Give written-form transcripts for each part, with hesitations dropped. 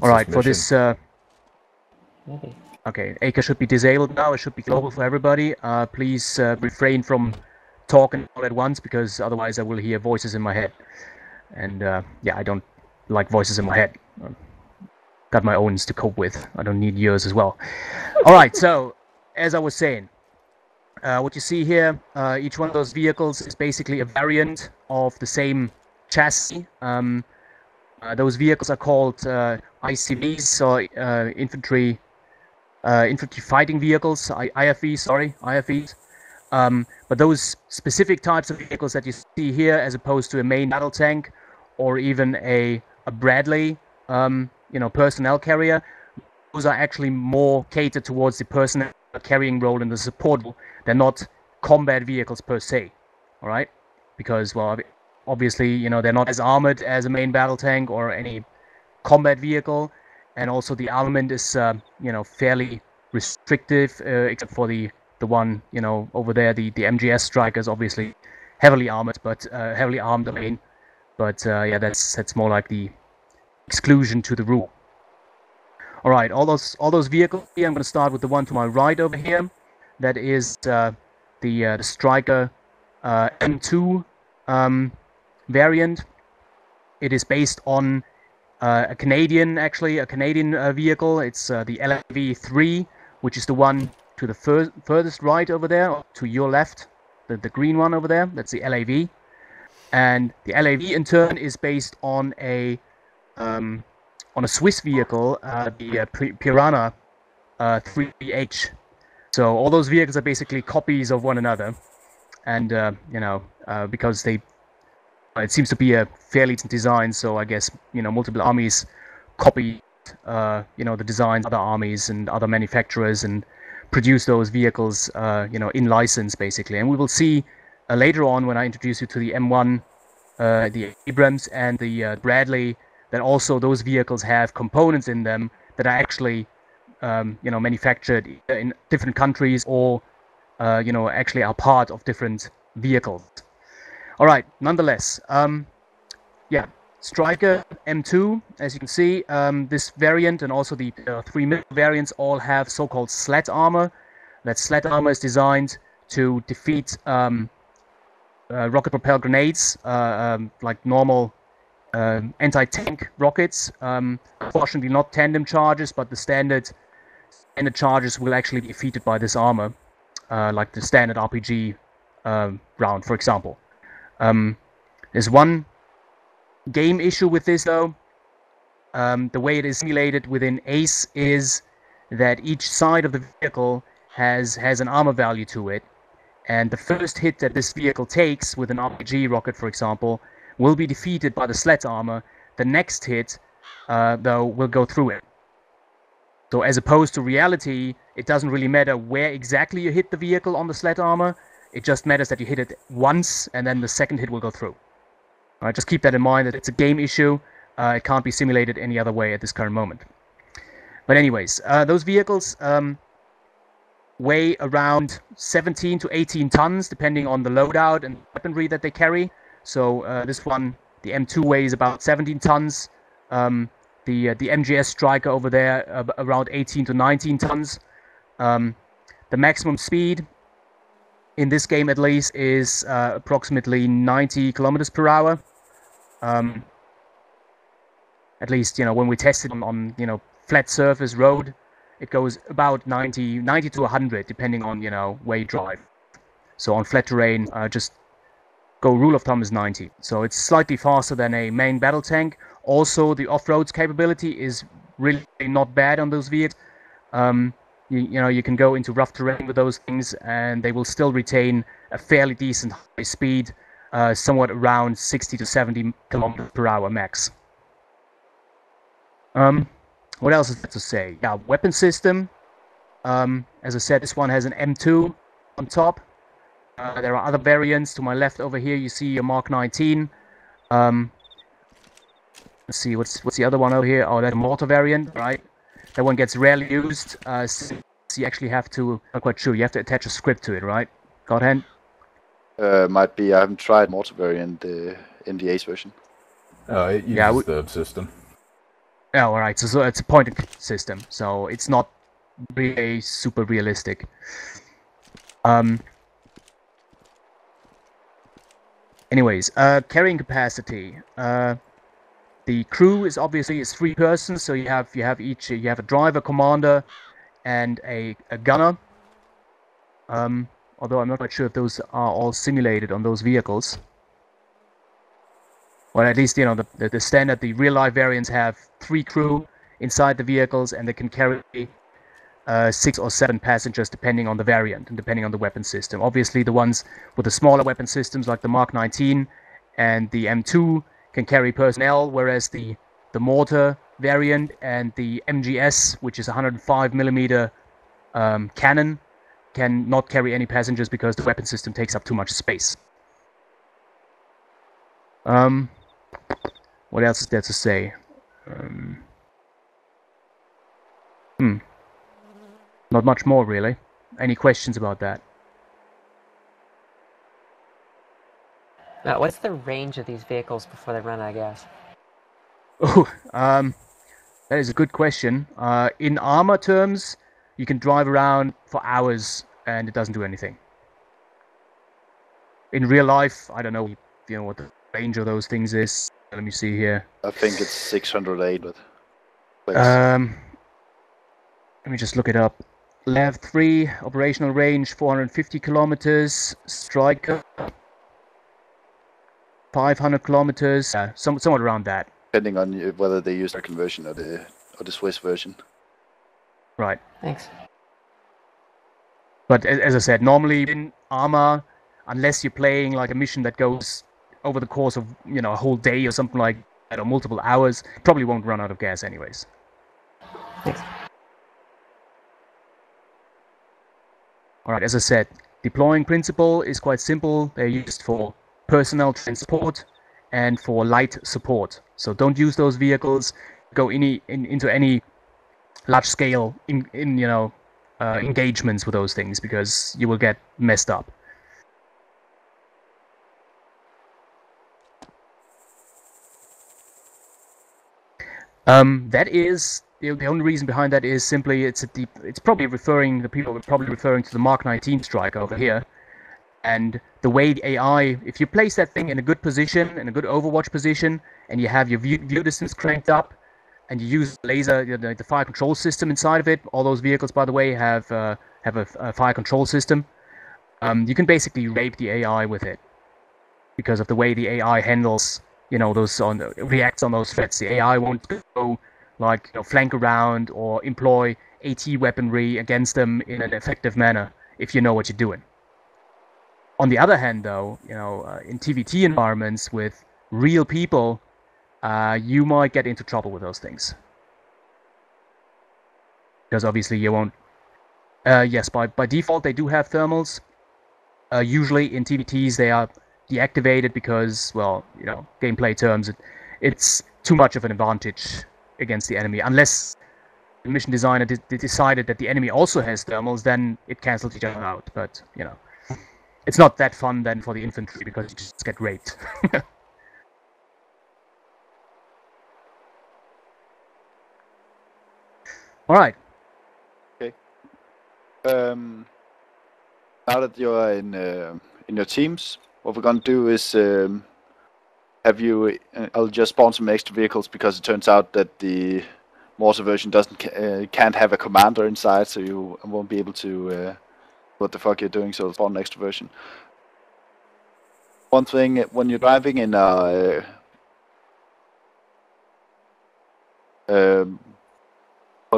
Alright, for this... Okay, ACA should be disabled now. It should be global for everybody. Please refrain from talking all at once, because otherwise I will hear voices in my head. And yeah, I don't like voices in my head. Got my own to cope with. I don't need yours as well. Alright, so, as I was saying, what you see here, each one of those vehicles is basically a variant of the same chassis. Those vehicles are called ICVs, so infantry fighting vehicles, IFVs, sorry, IFVs. But those specific types of vehicles that you see here, as opposed to a main battle tank or even a Bradley, personnel carrier, those are actually more catered towards the personnel carrying role in the support role. They're not combat vehicles per se, all right? Because, well, obviously, they're not as armored as a main battle tank or any combat vehicle, and also the armament is, fairly restrictive, except for the one, over there, the MGS Striker is obviously heavily armored, but heavily armed, I mean. But yeah, that's more like the exclusion to the rule. All right, all those vehicles here. I'm going to start with the one to my right over here. That is the Striker M2 variant. It is based on a Canadian vehicle. It's the LAV-3, which is the one to the furthest right over there, to your left, the green one over there. That's the LAV, and the LAV in turn is based on a Swiss vehicle, the Piranha 3H. So all those vehicles are basically copies of one another, and because it seems to be a fairly decent design, so I guess multiple armies copy the designs of other armies and other manufacturers and produce those vehicles in license basically. And we will see later on, when I introduce you to the M1, the Abrams and the Bradley, that also those vehicles have components in them that are actually manufactured in different countries, or actually are part of different vehicles. All right, nonetheless, yeah, Striker M2, as you can see, this variant and also the 3 middle variants all have so-called sled armor. That sled armor is designed to defeat rocket-propelled grenades, like normal anti-tank rockets. Unfortunately, not tandem charges, but the standard charges will actually be defeated by this armor, like the standard RPG round, for example. There's one game issue with this, though. The way it is simulated within ACE is that each side of the vehicle has an armor value to it, and the first hit that this vehicle takes with an RPG rocket, for example, will be defeated by the sled armor. The next hit, though, will go through it. So as opposed to reality, it doesn't really matter where exactly you hit the vehicle on the sled armor. It just matters that you hit it once, and then the second hit will go through. All right, just keep that in mind, that it's a game issue. It can't be simulated any other way at this current moment. But anyways, those vehicles weigh around 17 to 18 tons, depending on the loadout and weaponry that they carry. So this one, the M2, weighs about 17 tons. The MGS Striker over there, around 18 to 19 tons. The maximum speed, in this game at least, is approximately 90 kilometers per hour. At least, when we test it on flat surface road, it goes about 90 to 100, depending on, where you drive. So on flat terrain, just go, rule of thumb is 90. So it's slightly faster than a main battle tank. Also, the off-road capability is really not bad on those vehicles. You can go into rough terrain with those things, and they will still retain a fairly decent high speed, somewhat around 60 to 70 kilometers per hour max. What else is there to say? Yeah, weapon system. As I said, this one has an M2 on top. There are other variants. To my left over here, you see a Mark 19. Let's see, what's the other one over here? Oh, that's a mortar variant, right? That one gets rarely used. So you actually have to, not quite sure, you have to attach a script to it, right? Godhand? Might be. I haven't tried mortar variant in the Ace version. It uses the system. Oh, all right. So it's a point-and-click system, so it's not really super realistic. Anyways, carrying capacity. The crew is obviously 3 persons, so you have a driver, commander, and a gunner. Although I'm not quite sure if those are all simulated on those vehicles. Well, at least, you know, the standard, the real-life variants have 3 crew inside the vehicles, and they can carry 6 or 7 passengers depending on the variant and depending on the weapon system. Obviously, the ones with the smaller weapon systems like the Mark 19 and the M2 can carry personnel, whereas the mortar variant and the MGS, which is a 105mm cannon, can not carry any passengers because the weapon system takes up too much space. What else is there to say? Not much more, really. Any questions about that? What's the range of these vehicles before they run out of gas? Oh, that is a good question. In armor terms, you can drive around for hours and it doesn't do anything. In real life, I don't know, what the range of those things is. Let me see here. I think it's 608. But let me just look it up. Lev 3 operational range 450 kilometers. Striker 500 kilometers. Somewhat around that. Depending on whether they use their conversion or the Swiss version. Right. Thanks. But as I said, normally in armor, unless you're playing like a mission that goes over the course of a whole day or something like that, or multiple hours, probably won't run out of gas anyways. Thanks. All right, as I said, deploying principle is quite simple. They're used for personnel transport and for light support. So don't use those vehicles. Go into any large-scale engagements with those things because you will get messed up. That is the only reason behind that is simply it's probably referring to the Mark 19 strike over here, and the way the AI, if you place that thing in a good position, in a good Overwatch position, and you have your view distance cranked up, and you use laser, the fire control system inside of it. All those vehicles, by the way, have a fire control system. You can basically rape the AI with it because of the way the AI handles, reacts on those threats. The AI won't go like flank around or employ AT weaponry against them in an effective manner if you know what you're doing. On the other hand, though, in TVT environments with real people, you might get into trouble with those things. Because obviously you won't... yes, by default they do have thermals. Usually in TVTs they are deactivated because, well, gameplay terms, it's too much of an advantage against the enemy. Unless the mission designer decided that the enemy also has thermals, then it cancels each other out. But, it's not that fun then for the infantry because you just get raped. All right. Okay. Now that you're in your teams, what we're gonna do is have you. I'll just spawn some extra vehicles because it turns out that the mortar version can't have a commander inside, so you won't be able to. What the fuck you're doing? So I'll spawn an extra version. One thing when you're driving in but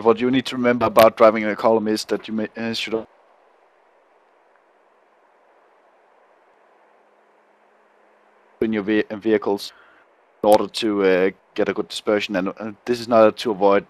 what you need to remember about driving in a column is that you should in your vehicles in order to get a good dispersion, and this is not to avoid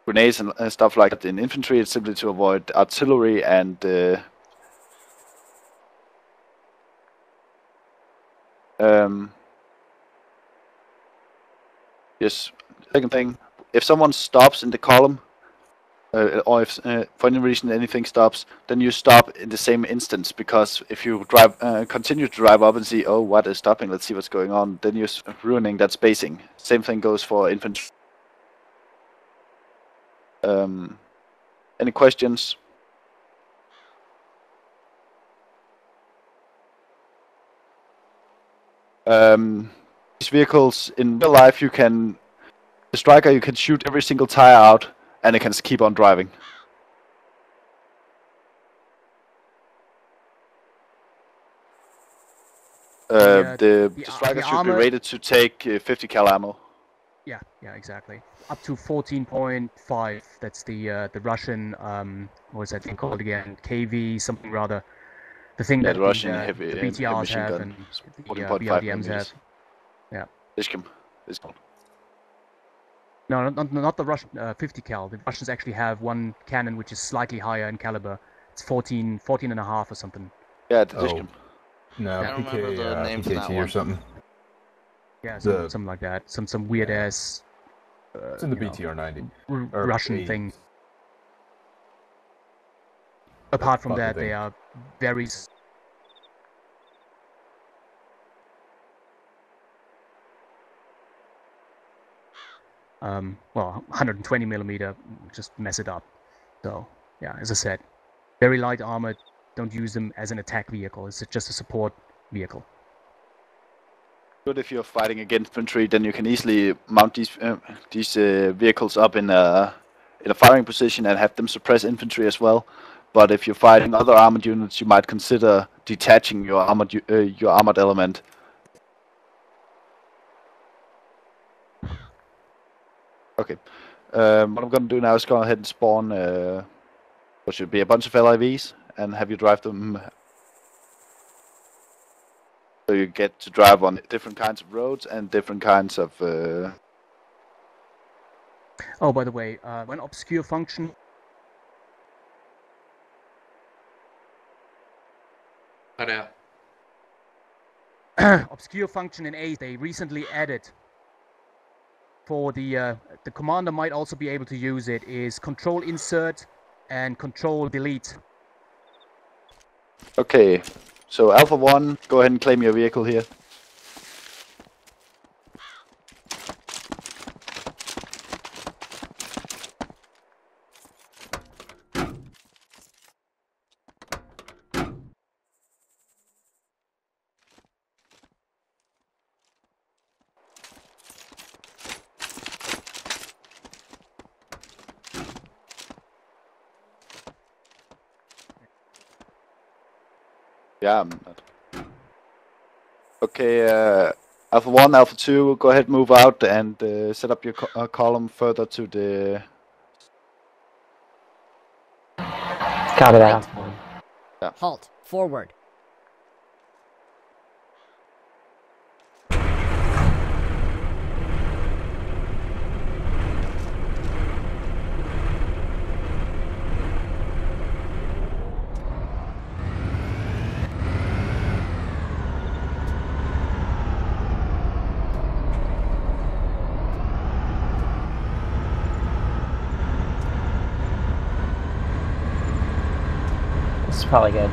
grenades and stuff like that in infantry. It's simply to avoid artillery and yes. Second thing, if someone stops in the column, or if for any reason anything stops, then you stop in the same instance, because if you continue to drive up and see, oh, what is stopping, let's see what's going on, then you're ruining that spacing. Same thing goes for infantry. Any questions? These vehicles in real life, the striker, you can shoot every single tire out, and it can keep on driving. The striker should be rated to take 50 cal ammo. Yeah, exactly. Up to 14.5. That's the Russian what is that thing called again? KV something rather. The thing that the Russian the BTRs heavy have gun. and the 14.5 BRDMs have. Yeah. It's called. No, not the Russian 50 cal. The Russians actually have one cannon which is slightly higher in caliber. It's 14 and a half or something. Yeah, the Dishcam. No, I don't remember the name for that PKT or one. something. Yeah, something like that. Some weird ass. It's in the BTR-90. Russian 80. thing. Apart from that, they are very. Well, 120 millimeter, just mess it up. So, yeah, as I said, very light armored. Don't use them as an attack vehicle. It's just a support vehicle. Good if you're fighting against infantry, then you can easily mount these vehicles up in a firing position and have them suppress infantry as well. But if you're fighting other armored units, you might consider detaching your armored element. Okay. What I'm going to do now is go ahead and spawn what should be a bunch of LIVs and have you drive them. So you get to drive on different kinds of roads and different kinds of. Oh, by the way, one obscure function. Cut out. Obscure function in A they recently added. For the commander might also be able to use it. Is Control Insert and Control Delete. Okay, so Alpha 1, go ahead and claim your vehicle here. Yeah, I'm not. Okay, Alpha 1, Alpha 2, go ahead, move out and set up your column further to the... Got it out. Yeah. Halt. Forward. This is probably good.